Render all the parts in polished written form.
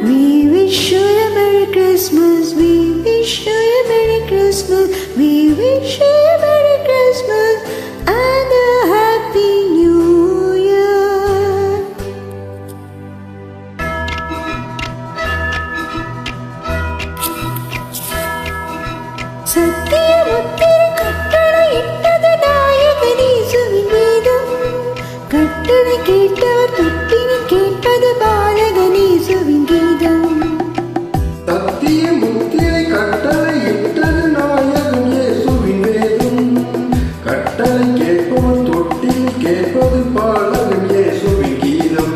We wish you a Merry Christmas. We wish you a Merry Christmas. We wish you a Merry Christmas and a Happy New Year. சத்தியமுத்திரை கட்டளை இட்டது நாயகனேசுவின் வேதம். கட்டளை கேட்டவர் தொட்டினி கேட்பது பாலகனேசுவின் கீதம். சத்தியமுத்திரை கட்டளை இட்டது நாயகன் இயேசுவின் வேதம். கட்டளை கேட்பவர் தொட்டினி கேட்பது பாலகன் இயேசுவின் கீதம்.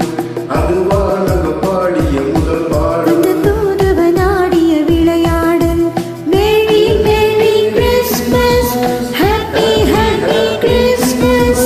அது வானக பாடிய முதல் பாடல். தூதுவனாடிய விளையாடல். Merry Merry Christmas, Happy Happy Christmas.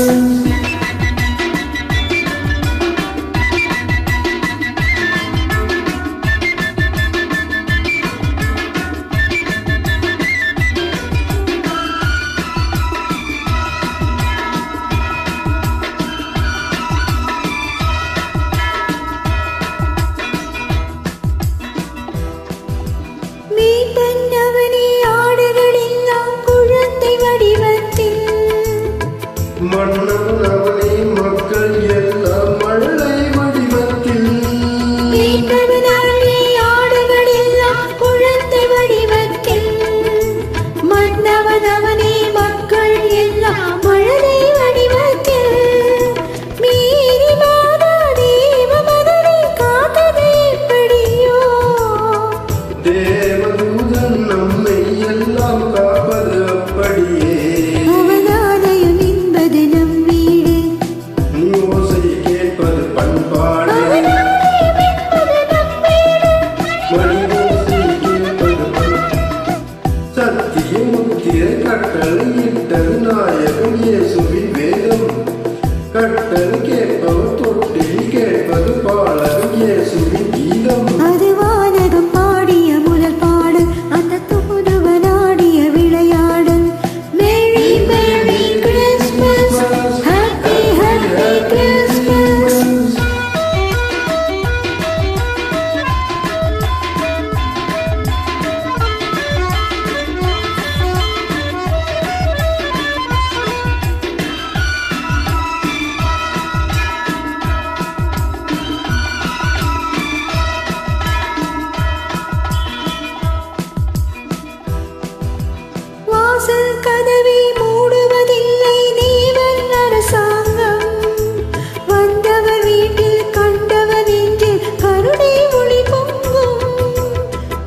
மீட்பனவனே ஆடுகளெல்லாம் குழந்தை வடிவத்தில். மன்னவன் அவனே மக்கள் எல்லாம் மழலை வடிவத்தில். மீட்பனவனே ஆடுகளெல்லாம் குழந்தை வடிவத்தில். மன்னவனவனே மக்கள் எல்லாம் மழலை வடிவத்தில். மீறி மாதா தேவ மகனை காத்தது எப்படியோ. தேவதூதன் நம்மை எல்லாம் காப்பது அப்படியே. அவனாலயம் என்பது நம் வீடு. ஓசை கேட்பது பண்பாடு. அவனாலயம் என்பது நம் வீடு. மணி ஓசை கேட்பது சத்தியமுத்திரை கட்டளை இட்டது நாயகன் இயேசுவின் வேதம். கட்டளை கேட்பவர் தொட்டில் கேட்பது பாலகன் இயேசுவின் கீதம். அது வானகம் பாடிய முதல் பாடல். அந்த தூதுவனாடிய விளையாடல். Merry Merry Christmas, Happy Happy Christmas. வாசல் கதவை மூடுவதில்லை தேவன் அரசாங்கம். வந்தவர் வீட்டில் கண்டவர் நெஞ்சில் கருணை ஒளி பொங்கும்.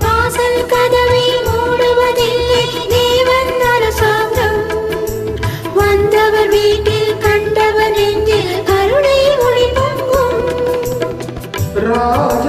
வாசல் கதவை மூடுவதில்லை தேவன் அரசாங்கம். வந்தவர் வீட்டில் கண்டவர் நெஞ்சில் கருணை ஒளி பொங்கும். ராஜ